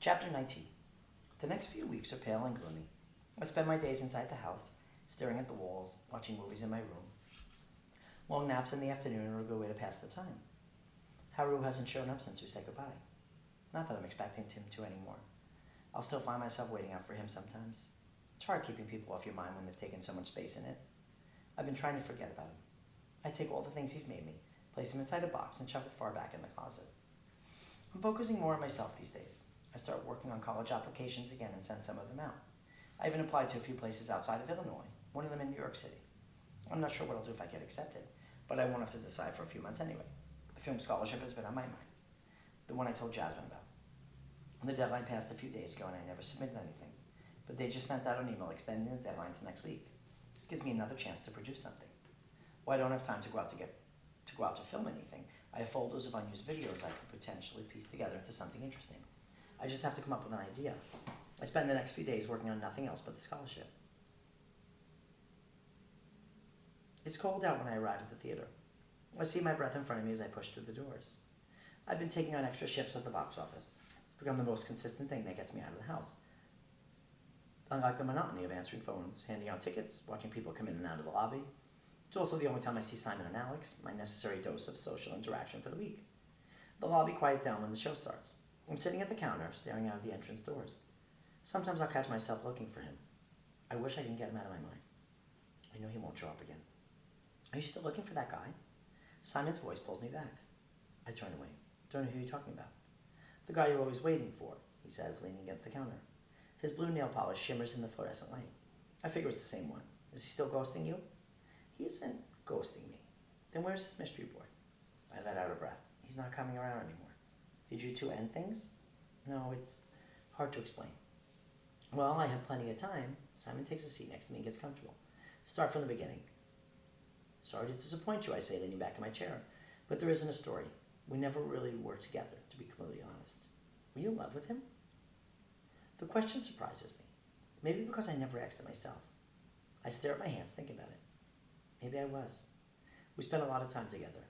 Chapter 19. The next few weeks are pale and gloomy. I spend my days inside the house, staring at the walls, watching movies in my room. Long naps in the afternoon are a good way to pass the time. Haru hasn't shown up since we said goodbye. Not that I'm expecting him to anymore. I'll still find myself waiting out for him sometimes. It's hard keeping people off your mind when they've taken so much space in it. I've been trying to forget about him. I take all the things he's made me, place them inside a box, and shove it far back in the closet. I'm focusing more on myself these days. I start working on college applications again and send some of them out. I even applied to a few places outside of Illinois, one of them in New York City. I'm not sure what I'll do if I get accepted, but I won't have to decide for a few months anyway. The film scholarship has been on my mind, the one I told Jasmine about. The deadline passed a few days ago and I never submitted anything, but they just sent out an email extending the deadline to next week. This gives me another chance to produce something. Well, I don't have time to go out to film anything. I have folders of unused videos I could potentially piece together into something interesting. I just have to come up with an idea. I spend the next few days working on nothing else but the scholarship. It's cold out when I arrive at the theater. I see my breath in front of me as I push through the doors. I've been taking on extra shifts at the box office. It's become the most consistent thing that gets me out of the house. Unlike the monotony of answering phones, handing out tickets, watching people come in and out of the lobby, it's also the only time I see Simon and Alex, my necessary dose of social interaction for the week. The lobby quiets down when the show starts. I'm sitting at the counter, staring out of the entrance doors. Sometimes I'll catch myself looking for him. I wish I can get him out of my mind. I know he won't show up again. Are you still looking for that guy? Simon's voice pulls me back. I turn away. Don't know who you're talking about. The guy you're always waiting for, he says, leaning against the counter. His blue nail polish shimmers in the fluorescent light. I figure it's the same one. Is he still ghosting you? He isn't ghosting me. Then where's his mystery boy? I let out a breath. He's not coming around anymore. Did you two end things? No, it's hard to explain. Well, I have plenty of time. Simon takes a seat next to me and gets comfortable. Start from the beginning. Sorry to disappoint you, I say, leaning back in my chair. But there isn't a story. We never really were together, to be completely honest. Were you in love with him? The question surprises me. Maybe because I never asked it myself. I stare at my hands, thinking about it. Maybe I was. We spent a lot of time together.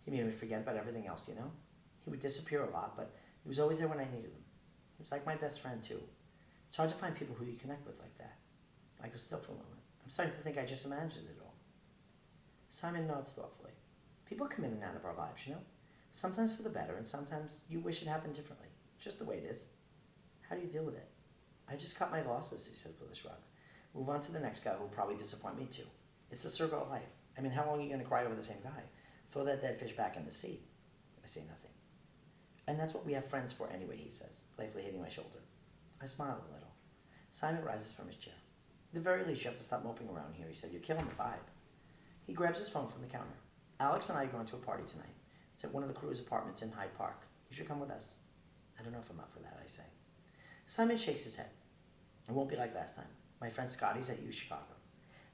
He made me forget about everything else, you know? He would disappear a lot, but he was always there when I needed him. He was like my best friend, too. It's hard to find people who you connect with like that. I could still for a moment. I'm starting to think I just imagined it all. Simon nods thoughtfully. People come in and out of our lives, you know? Sometimes for the better, and sometimes you wish it happened differently. Just the way it is. How do you deal with it? I just cut my losses, he said with a shrug. Move on to the next guy who will probably disappoint me too. It's the circle of life. I mean, how long are you going to cry over the same guy? Throw that dead fish back in the sea. I say nothing. And that's what we have friends for anyway, he says, playfully hitting my shoulder. I smile a little. Simon rises from his chair. At the very least, you have to stop moping around here, he said. You're killing the vibe. He grabs his phone from the counter. Alex and I are going to a party tonight. It's at one of the crew's apartments in Hyde Park. You should come with us. I don't know if I'm up for that, I say. Simon shakes his head. It won't be like last time. My friend Scotty's at U Chicago.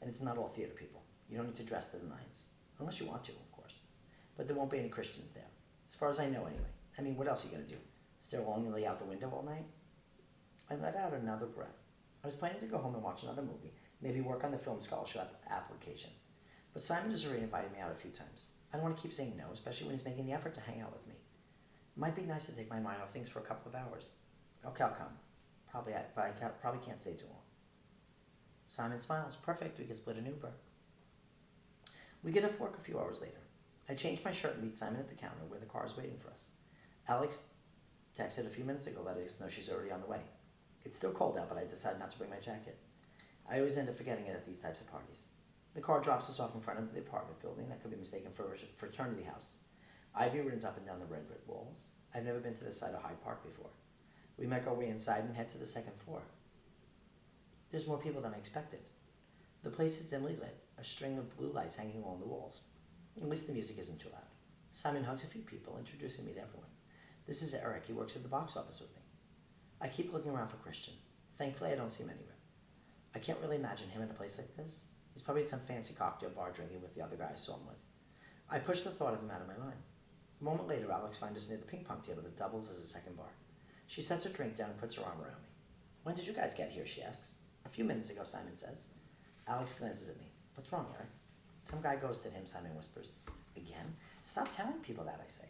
And it's not all theater people. You don't need to dress to the nines. Unless you want to, of course. But there won't be any Christians there. As far as I know, anyway. I mean, what else are you going to do? Stare longingly out the window all night? I let out another breath. I was planning to go home and watch another movie, maybe work on the film scholarship application. But Simon has already invited me out a few times. I don't want to keep saying no, especially when he's making the effort to hang out with me. It might be nice to take my mind off things for a couple of hours. Okay, I'll come. But I probably can't stay too long. Simon smiles. Perfect, we can split an Uber. We get off work a few hours later. I change my shirt and meet Simon at the counter where the car is waiting for us. Alex texted a few minutes ago letting us know she's already on the way. It's still cold out, but I decided not to bring my jacket. I always end up forgetting it at these types of parties. The car drops us off in front of the apartment building that could be mistaken for a fraternity house. Ivy runs up and down the red brick walls. I've never been to this side of Hyde Park before. We make our way inside and head to the second floor. There's more people than I expected. The place is dimly lit, a string of blue lights hanging along the walls. At least the music isn't too loud. Simon hugs a few people, introducing me to everyone. This is Eric. He works at the box office with me. I keep looking around for Christian. Thankfully, I don't see him anywhere. I can't really imagine him in a place like this. He's probably at some fancy cocktail bar drinking with the other guy I saw him with. I push the thought of him out of my mind. A moment later, Alex finds us near the ping pong table that doubles as a second bar. She sets her drink down and puts her arm around me. When did you guys get here, she asks. A few minutes ago, Simon says. Alex glances at me. What's wrong, Eric? Some guy ghosted him, Simon whispers. Again? Stop telling people that, I say.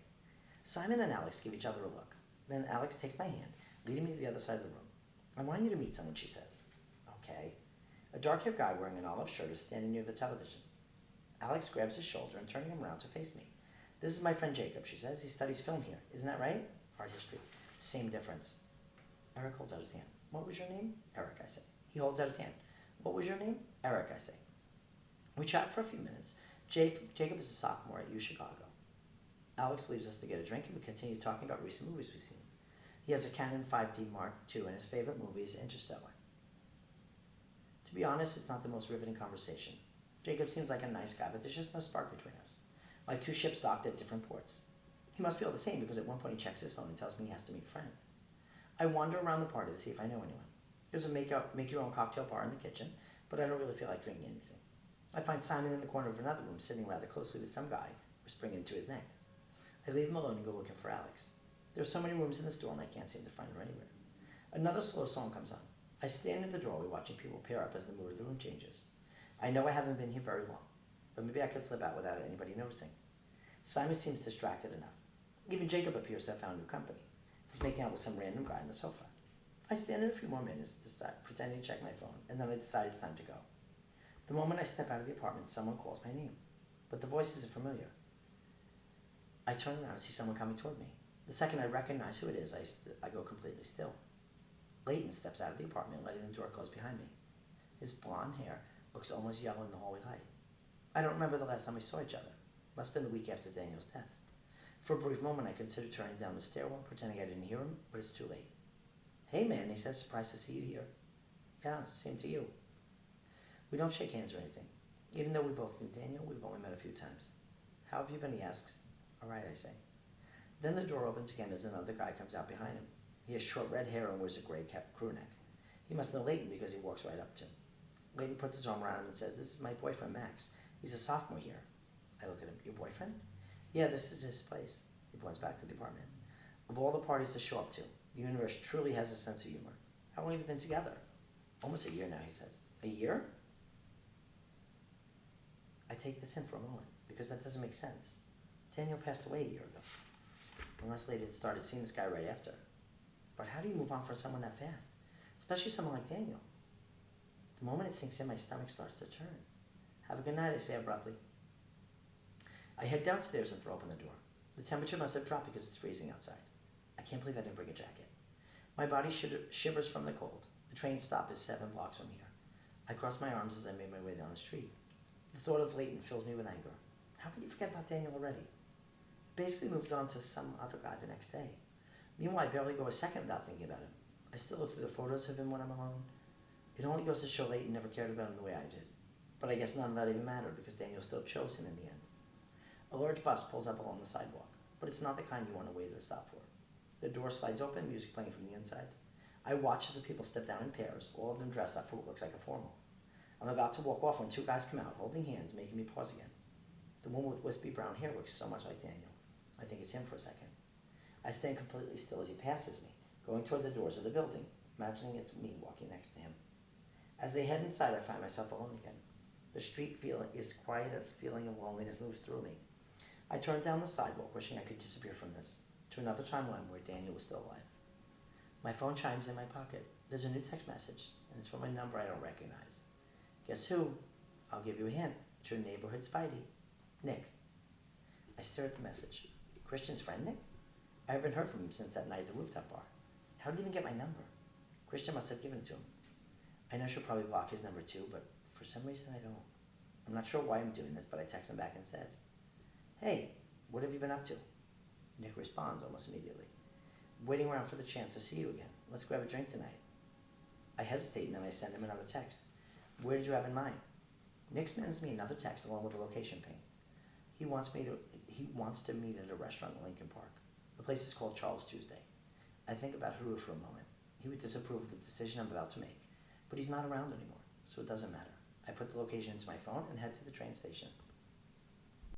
Simon and Alex give each other a look. Then Alex takes my hand, leading me to the other side of the room. "I want you to meet someone," she says. "Okay." A dark-haired guy wearing an olive shirt is standing near the television. Alex grabs his shoulder and turning him around to face me. "This is my friend Jacob," she says. "He studies film here. Isn't that right?" "Art history." "Same difference." Eric holds out his hand. "What was your name?" "Eric," I say. He holds out his hand. "What was your name?" "Eric," I say. We chat for a few minutes. Jacob is a sophomore at U Chicago. Alex leaves us to get a drink, and we continue talking about recent movies we've seen. He has a Canon 5D Mark II, and his favorite movie is Interstellar. To be honest, it's not the most riveting conversation. Jacob seems like a nice guy, but there's just no spark between us. Like two ships docked at different ports. He must feel the same because at one point he checks his phone and tells me he has to meet a friend. I wander around the party to see if I know anyone. There's a make-your-own cocktail bar in the kitchen, but I don't really feel like drinking anything. I find Simon in the corner of another room sitting rather closely with some guy whispering into his neck. I leave him alone and go looking for Alex. There are so many rooms in the store and I can't seem to find her anywhere. Another slow song comes on. I stand in the doorway watching people pair up as the mood of the room changes. I know I haven't been here very long, but maybe I could slip out without anybody noticing. Simon seems distracted enough. Even Jacob appears to have found new company. He's making out with some random guy on the sofa. I stand in a few more minutes, pretending to check my phone, and then I decide it's time to go. The moment I step out of the apartment, someone calls my name, but the voice isn't familiar. I turn around and see someone coming toward me. The second I recognize who it is, I go completely still. Leighton steps out of the apartment, letting the door close behind me. His blonde hair looks almost yellow in the hallway light. I don't remember the last time we saw each other. Must have been the week after Daniel's death. For a brief moment, I considered turning down the stairwell, pretending I didn't hear him, but it's too late. "Hey, man," he says, "surprised to see you here." "Yeah, same to you." We don't shake hands or anything. Even though we both knew Daniel, we've only met a few times. "How have you been?" he asks. "All right," I say. Then the door opens again as another guy comes out behind him. He has short red hair and wears a gray crew neck. He must know Leighton because he walks right up to him. Leighton puts his arm around him and says, "This is my boyfriend, Max. He's a sophomore here." I look at him. "Your boyfriend?" "Yeah, this is his place." He points back to the apartment. Of all the parties to show up to, the universe truly has a sense of humor. "How long have you been together?" "Almost a year now," he says. "A year?" I take this in for a moment, because that doesn't make sense. Daniel passed away a year ago. Unless Leighton started seeing this guy right after. But how do you move on from someone that fast? Especially someone like Daniel. The moment it sinks in, my stomach starts to turn. "Have a good night," I say abruptly. I head downstairs and throw open the door. The temperature must have dropped because it's freezing outside. I can't believe I didn't bring a jacket. My body shivers from the cold. The train stop is 7 blocks from here. I cross my arms as I make my way down the street. The thought of Leighton fills me with anger. How could you forget about Daniel already? Basically moved on to some other guy the next day. Meanwhile, I barely go a second without thinking about him. I still look through the photos of him when I'm alone. It only goes to show Leighton never cared about him the way I did. But I guess none of that even mattered because Daniel still chose him in the end. A large bus pulls up along the sidewalk, but it's not the kind you want to wait at a stop for. The door slides open, music playing from the inside. I watch as the people step down in pairs, all of them dressed up for what looks like a formal. I'm about to walk off when 2 guys come out, holding hands, making me pause again. The one with wispy brown hair looks so much like Daniel. I think it's him for a second. I stand completely still as he passes me, going toward the doors of the building, imagining it's me walking next to him. As they head inside, I find myself alone again. The street is quiet as feeling of loneliness moves through me. I turn down the sidewalk, wishing I could disappear from this, to another timeline where Daniel was still alive. My phone chimes in my pocket. There's a new text message, and it's from a number I don't recognize. Guess who? I'll give you a hint. It's your neighborhood Spidey. Nick. I stare at the message. Christian's friend, Nick? I haven't heard from him since that night at the rooftop bar. How did he even get my number? Christian must have given it to him. I know she'll probably block his number too, but for some reason I don't. I'm not sure why I'm doing this, but I text him back and said, "Hey, what have you been up to?" Nick responds almost immediately. "Waiting around for the chance to see you again. Let's grab a drink tonight." I hesitate and then I send him another text. "Where did you have in mind?" Nick sends me another text along with a location ping. He wants to meet at a restaurant in Lincoln Park. The place is called Charles Tuesday. I think about Haru for a moment. He would disapprove of the decision I'm about to make, but he's not around anymore, so it doesn't matter. I put the location into my phone and head to the train station.